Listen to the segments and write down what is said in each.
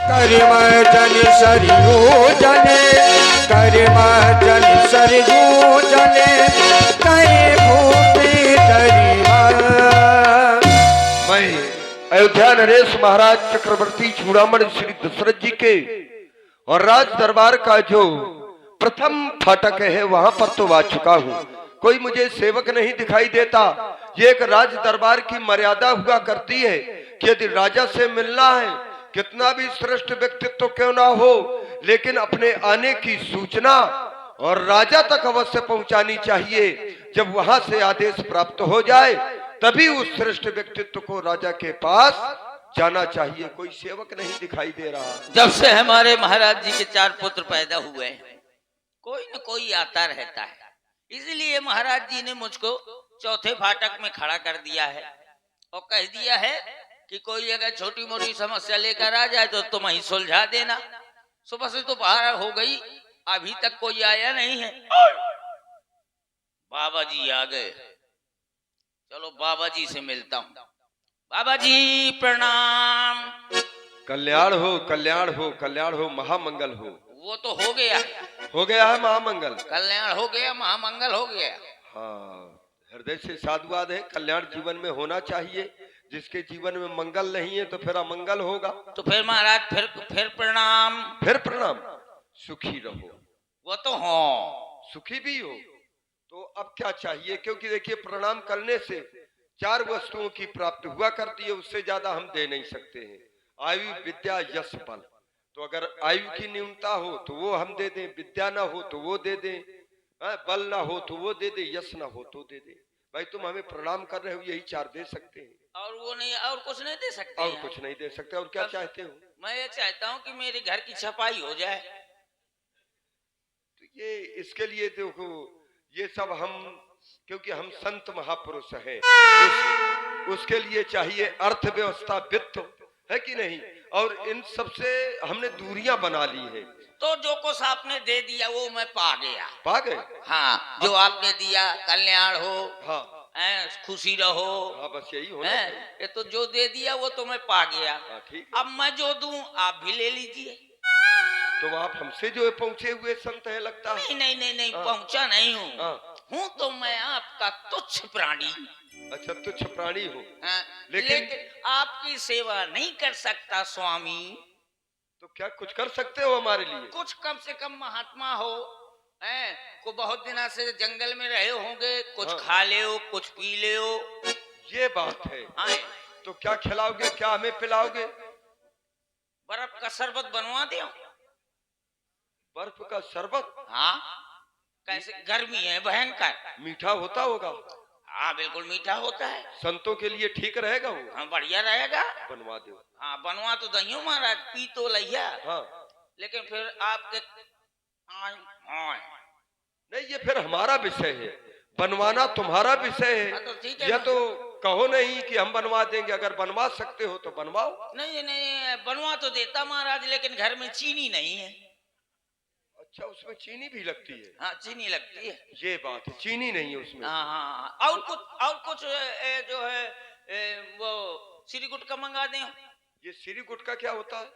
कर्म जन सरयू जने, कर्म जन सरयू जने, कई भूपि डरिमा। मैं अयोध्या नरेश महाराज चक्रवर्ती चूड़ामणि श्री दशरथ जी के और राज दरबार का जो प्रथम फाटक है वहां पर तो आ चुका हूँ। कोई मुझे सेवक नहीं दिखाई देता। ये एक राज दरबार की मर्यादा हुआ करती है कि यदि राजा से मिलना है, कितना भी श्रेष्ठ व्यक्तित्व क्यों ना हो, लेकिन अपने आने की सूचना और राजा तक अवश्य पहुंचानी चाहिए। जब वहां से आदेश प्राप्त हो जाए तभी उस श्रेष्ठ व्यक्तित्व को राजा के पास जाना चाहिए। कोई सेवक नहीं दिखाई दे रहा। जब से हमारे महाराज जी के 4 पुत्र पैदा हुए हैं, कोई न कोई आता रहता है। इसलिए महाराज जी ने मुझको चौथे फाटक में खड़ा कर दिया है और कह दिया है कि कोई अगर छोटी मोटी समस्या लेकर आ जाए तो तुम ही सुलझा देना। सुबह से तो बाहर हो गई, अभी तक कोई आया नहीं है। बाबा जी आ गए, चलो बाबा जी से मिलता हूँ। बाबा जी प्रणाम। कल्याण हो, कल्याण हो, कल्याण हो, महामंगल हो। वो तो हो गया, हो गया है महामंगल। कल्याण हो गया, महामंगल हो गया। हाँ, हृदय से साधुवाद है। कल्याण जीवन में होना चाहिए। जिसके जीवन में मंगल नहीं है तो फिर अमंगल होगा। तो फिर महाराज फिर प्रणाम। फिर प्रणाम। सुखी रहो। वो तो हो, सुखी भी हो। तो अब क्या चाहिए? क्योंकि देखिए, प्रणाम करने से 4 वस्तुओं की प्राप्ति हुआ करती है, उससे ज्यादा हम दे नहीं सकते हैं। आयु, विद्या, यश, बल। तो अगर आयु की न्यूनता हो तो वो हम दे दें, विद्या ना हो तो वो दे दें, बल ना हो तो वो दे दे, यश ना हो तो दे दे। भाई तुम हमें प्रणाम कर रहे हो, यही 4 दे सकते हैं। और वो नहीं, और कुछ नहीं दे सकते और हैं। कुछ नहीं दे सकते। और क्या चाहते हो? मैं ये चाहता हूँ कि मेरे घर की छपाई हो जाए। तो ये इसके लिए देखो, ये सब हम, क्योंकि हम संत महापुरुष हैं, उसके लिए चाहिए अर्थव्यवस्था, वित्त, है कि नहीं? और इन सब से हमने दूरियां बना ली है। तो जो कुछ आपने दे दिया वो मैं पा गया। पा गए? हाँ, जो आपने दिया, कल्याण हो, हाँ, खुशी रहो। हाँ, बस यही होना। ये तो जो दे दिया वो तो मैं पा गया। हाँ, ठीक है। अब मैं जो दूं आप भी ले लीजिए। तो आप हमसे जो है पहुंचे हुए संत है लगता है। नहीं नहीं नहीं नहीं, हाँ। पहुंचा नहीं हूँ। हाँ। हूँ तो मैं आपका तुच्छ प्राणी। अच्छा, तुच्छ प्राणी हो। हाँ, लेकिन आपकी सेवा नहीं कर सकता स्वामी। तो क्या कुछ कर सकते हो हमारे लिए? कुछ कम से कम महात्मा हो, को बहुत दिना से जंगल में रहे होंगे, कुछ हाँ। खा ले हो, कुछ पी ले हो। ये बात है। हाँ, तो क्या खिलाओगे, क्या हमें पिलाओगे? बर्फ का शरबत बनवा दियो। बर्फ का शरबत? हाँ, कैसे, गर्मी है भयंकर। मीठा होता होगा? हाँ बिल्कुल मीठा होता है। संतों के लिए ठीक रहेगा वो? हाँ बढ़िया रहेगा। बनवा दो। हाँ बनवा तो दही महाराज, पी तो लिया। हाँ, लेकिन फिर आपके नहीं, ये फिर हमारा विषय है, बनवाना तुम्हारा विषय हाँ, तो ठीक है। है। या तो कहो नहीं कि हम बनवा देंगे, अगर बनवा सकते हो तो बनवाओ। नहीं नहीं, बनवा तो देता महाराज, लेकिन घर में चीनी नहीं है। अच्छा, उसमें चीनी भी लगती है? हाँ चीनी लगती है। ये बात है, चीनी नहीं है उसमें। हाँ हाँ, और कुछ जो है वो श्री गुटका मंगा दें। ये श्री गुटका क्या होता है?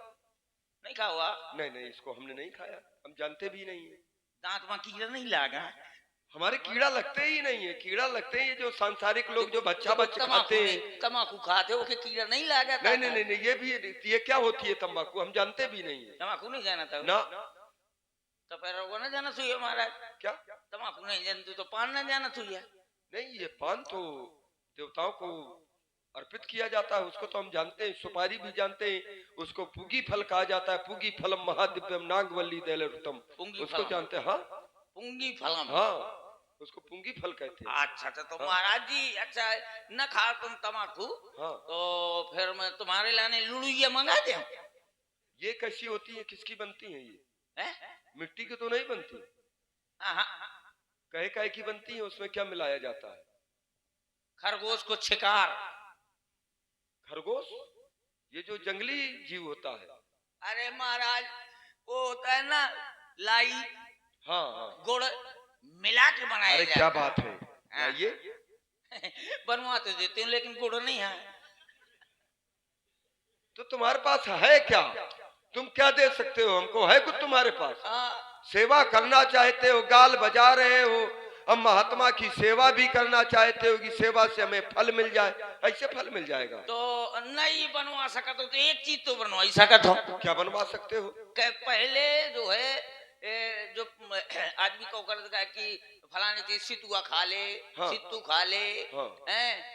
नहीं खा हुआ? नहीं नहीं, इसको हमने नहीं खाया, हम जानते भी नहीं है। दांत में कीड़ा नहीं लगा? हमारे कीड़ा लगते ही नहीं है। कीड़ा लगते हैं जो सांसारिक लोग जो बच्चा खाते हैं। तम्बाकू खाते हो कि कीड़ा नहीं लगा? नहीं नहीं नहीं नहीं, ये भी, ये क्या होती है तंबाकू, हम जानते भी नहीं है। तम्बाकू नहीं जाना था ना। तो फिर वो ना जाना चाहिए महाराज। क्या? तम्बाकू नहीं जानती तो पान ना जाना चाहिए। नहीं, ये पान तो देवताओं को अर्पित किया जाता है, उसको तो हम जानते हैं। सुपारी भी जानते हैं, उसको पुगी फल कहा जाता है। पुगी फलम महादिव्यम नागवल्ली दैलरुतम, उसको जानते हैं। हाँ, पुंगी फलम। हाँ, उसको पुंगी फल कहते हैं। अच्छा तो महाराज जी, अच्छा न खा तुम तम्बाकू। हाँ। तो फिर मैं तुम्हारे लाने लुड़ुइया मंगा दे। ये कैसी होती है, किसकी बनती है ये? है? मिट्टी की तो नहीं बनती? कहे कहे की बनती है। उसमें क्या मिलाया जाता है? खरगोश को शिकार। खरगोश? ये जो जंगली जीव होता है। अरे महाराज, वो होता है ना लाई। हाँ हाँ, गुड़ मिला के बनाया। अरे क्या बात है। हाँ, ये बनवा तो देते हैं लेकिन गुड़ नहीं है। तो तुम्हारे पास है क्या? तुम क्या दे सकते हो हमको? है कुछ तुम्हारे पास? हाँ, सेवा करना चाहते हो, गाल बजा रहे हो, अब महात्मा की सेवा भी करना चाहते हो कि सेवा से हमें फल मिल जाए। ऐसे फल मिल जाएगा? तो नहीं बनवा सकत हो तो एक चीज तो बनवा ही सकत हो। क्या बनवा सकते हो? पहले जो है जो आदमी को कर देगा कि फलाने चीज सितुआ खा ले, हाँ। सित्तू खा ले, हाँ।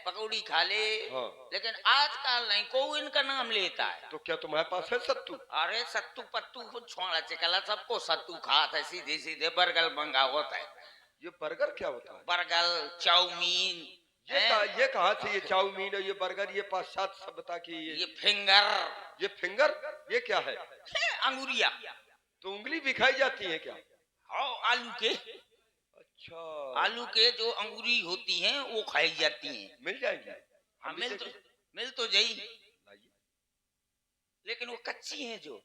पकौड़ी खा ले, हाँ। लेकिन आजकल नहीं कोई इनका नाम लेता है। तो क्या तुम्हारे पास है सत्तू? अरे सत्तू पत्तू को छोड़ा चकला, सबको सत्तू खात है, सीधे सीधे बर्गर मंगावत है। ये बर्गर क्या होता है? बर्गर, चाउमीन, ये कहाँ से ये चाउमीन और ये बर्गर, ये पाश्चात्य सभ्यता की ये फिंगर, ये फिंगर, ये क्या है? अंगुरिया। तो उंगली भी खाई जाती है क्या? हाँ, आलू के। अच्छा, आलू के जो अंगूरी होती हैं वो खाई जाती हैं। मिल जाएगी? हाँ, हम भी मिल तो जाई, लाइए। लेकिन वो कच्ची हैं जो।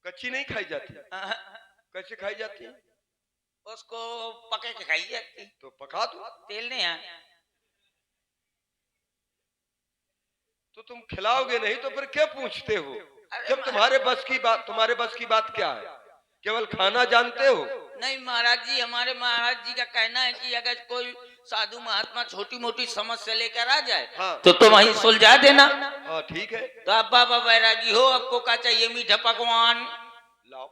कच्ची नहीं खाई जाती? कैसे खाई जाती है? उसको पके के खाई जाती। तो पका दो। तेल नहीं है तो तुम खिलाओगे नहीं तो फिर क्या पूछते हो? अरे जब तुम्हारे बस की बात क्या है? केवल खाना जानते हो? नहीं महाराज जी, हमारे महाराज जी का कहना है कि अगर कोई साधु महात्मा छोटी मोटी समस्या लेकर आ जाए, हाँ। तो तुम वहीं सुलझा देना। हाँ ठीक है। तो आप बाबा बैरागी हो, आपको क्या चाहिए? मीठा पकवान लाओ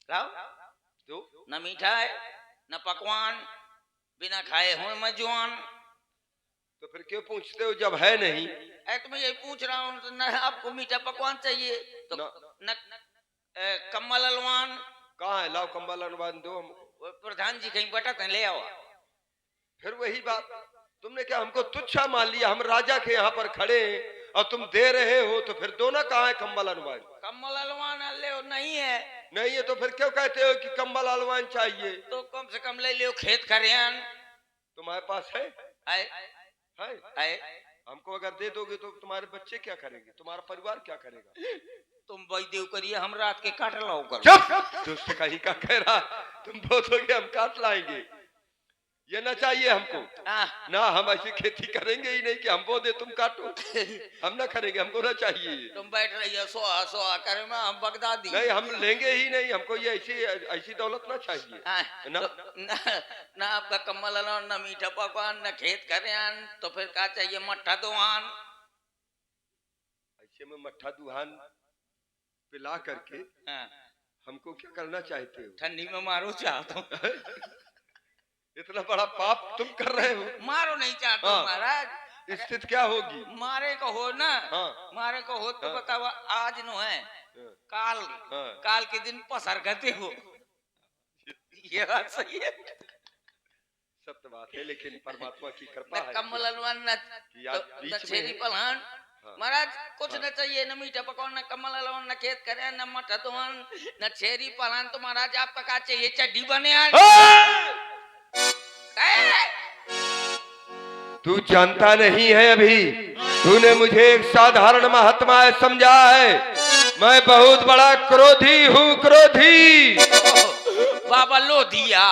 लाओ। दो। न मीठा है न पकवान, बिना खाए हो मैं जवान। तो फिर क्यों पूछते हो जब है नहीं? तो मैं यही पूछ रहा हूँ, तो न आपको मीठा पकवान चाहिए तो न कम्बल अलवान। कहाँ है? लाओ कंबल अनुवाद दो हमको। प्रधान जी कहीं बटा ले आओ। फिर वही बात, तुमने क्या हमको तुच्छा मान लिया? हम राजा के यहाँ पर खड़े हैं और तुम दे रहे हो, तो फिर दो ना। कहाँ है कंबल अनुवाद? कम्बल अलवान ले नहीं है। नहीं है तो फिर क्यों कहते हो कि कंबल अलवान चाहिए? तो कम से कम ले लो खेत खरियान। तुम्हारे पास है? है। हमको अगर दे दोगे तो तुम्हारे बच्चे क्या करेंगे? तुम्हारा परिवार क्या करेगा? तुम भाई देव करिए, हम रात के काट लाओ कर। चुप! दुष्ट कहीं का कह रहा, तुम बोलोगे हम काट लाएंगे। ये ना चाहिए हमको ना। हम ऐसी खेती करेंगे ही नहीं कि हम बो दे तुम काटो। हम ना करेंगे, हमको ना चाहिए। तुम बैठ रही हो सोआ करे हम बगदादी। नहीं, हम लेंगे ही नहीं। हमको ये ऐसी दौलत ना चाहिए ना। ना आपका कम्बल अलवान, न मीठा पकवान, न खेत खरियान, तो फिर क्या चाहिए? मट्ठा दुहान। ऐसे में मट्ठा दुहान पिला करके हमको क्या करना चाहते हो? ठंडी में मारो चाहता हूँ। इतना बड़ा पाप तुम कर रहे हो। मारो नहीं चाहता महाराज। स्थिति क्या होगी? मारे को हो ना। हाँ। मारे को हो तो बताओ, आज नो है काल। हाँ। काल के दिन पसर करते हो। ये बात सही है। सत्य बात है, लेकिन परमात्मा की कृपा है। कम्बल अलवान न छेरी पलहान। महाराज कुछ न चाहिए, न मीठा पकवान, न कम्बल अलवान, न खेत करे, न मठा दुहान, न छेरी पलहान। तो महाराज आपका क्या चाहिए? चड्डी बने। तू जानता नहीं है अभी। तूने मुझे एक साधारण महात्मा समझा है। मैं बहुत बड़ा क्रोधी हूँ, क्रोधी। बाबा लो दिया।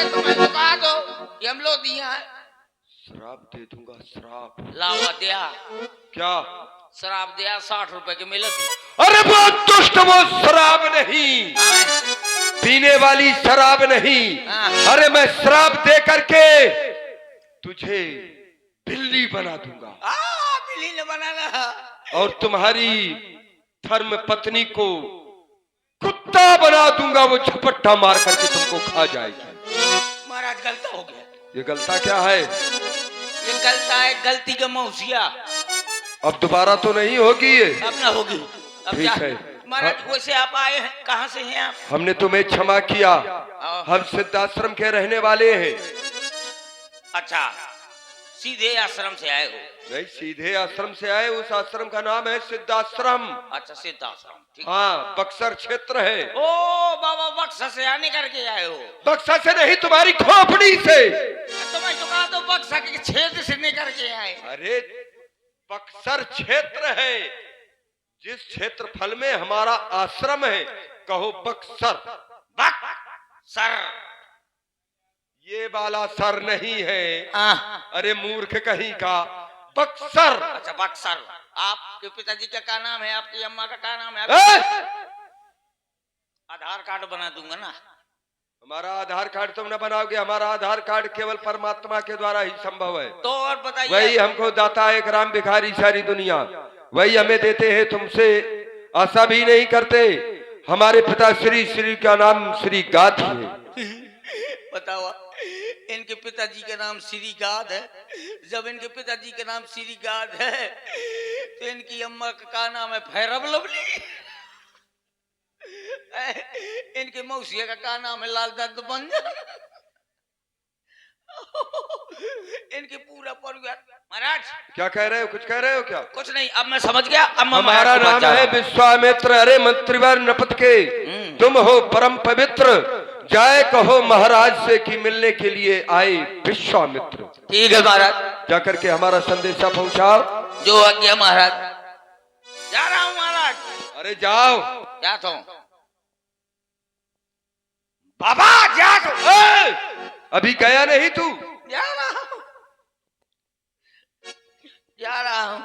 तुम्हें तो कहा दो कि हम लो दिया है। श्राप दे दूंगा, श्राप। लावा दिया। क्या शराब दिया? 60 रुपए की मिलती। अरे बहुत दुष्ट! वो शराब नहीं, पीने वाली शराब नहीं। अरे मैं शराब दे करके तुझे बिल्ली बना दूंगा। बिल्ली ने बनाना। और तुम्हारी धर्म पत्नी को कुत्ता बना दूंगा। वो झपट्टा मार करके तुमको खा जाएगी। महाराज गलता हो गया। ये गलता क्या है? ये गलता है गलती का मौसिया। अब दोबारा तो नहीं होगी ये? अब ना होगी। ठीक है महाराज। वैसे आप आए हैं, कहाँ से हैं आप? हमने तुम्हें क्षमा किया। हम सिद्धाश्रम के रहने वाले हैं। अच्छा, सीधे आश्रम से आए हो? नहीं, सीधे आश्रम से आए। उस आश्रम का नाम है सिद्धाश्रम। अच्छा, सिद्धाश्रम। हाँ, बक्सर क्षेत्र है। ओ बाबा, बक्सर से आने करके आए हो? बक्सर से नहीं, तुम्हारी खोपड़ी से। तो मैं तो कहा तो बक्सर के क्षेत्र से निकल के आए। अरे बक्सर क्षेत्र है, जिस क्षेत्रफल में हमारा आश्रम है, कहो बक्सर। बक्सर। ये वाला सर नहीं है। अरे मूर्ख कहीं का, बक्सर। अच्छा बक्सर। आपके पिताजी का क्या नाम है, आपकी अम्मा का क्या नाम है? आधार कार्ड बना दूंगा ना। हमारा आधार कार्ड तुम न बनाओगे, हमारा आधार कार्ड केवल परमात्मा के द्वारा ही संभव है। तो और बताइए। वही हमको दाता है, एक राम भिखारी सारी दुनिया, वही हमें देते हैं, तुमसे आशा भी नहीं करते। हमारे पिता श्री का नाम श्री गाद है। बताओ, इनके पिताजी का नाम श्री गाद है। जब इनके पिताजी का नाम श्री गाद है तो इनकी अम्मा का क्या नाम है? भैरव लवली। इनके मौसिया का क्या नाम है? लाल दत्त बंजन। इनके पूरा परिवार। महाराज क्या कह रहे हो? कुछ कह रहे हो क्या? कुछ नहीं, अब मैं समझ गया। अब मैं हमारा नाम है विश्वामित्र। अरे मंत्रीवर नपत के तुम हो परम पवित्र, जाए कहो महाराज से कि मिलने के लिए आए विश्वामित्र। ठीक है महाराज, जाकर के हमारा संदेशा पहुंचाओ। जो आज्ञा महाराज। जा रहा हूँ महाराज। अरे जाओ। जाता हूँ बाबा, जाता हूँ। अभी गया नहीं तू? जा रहा हूँ, जा रहा हूँ।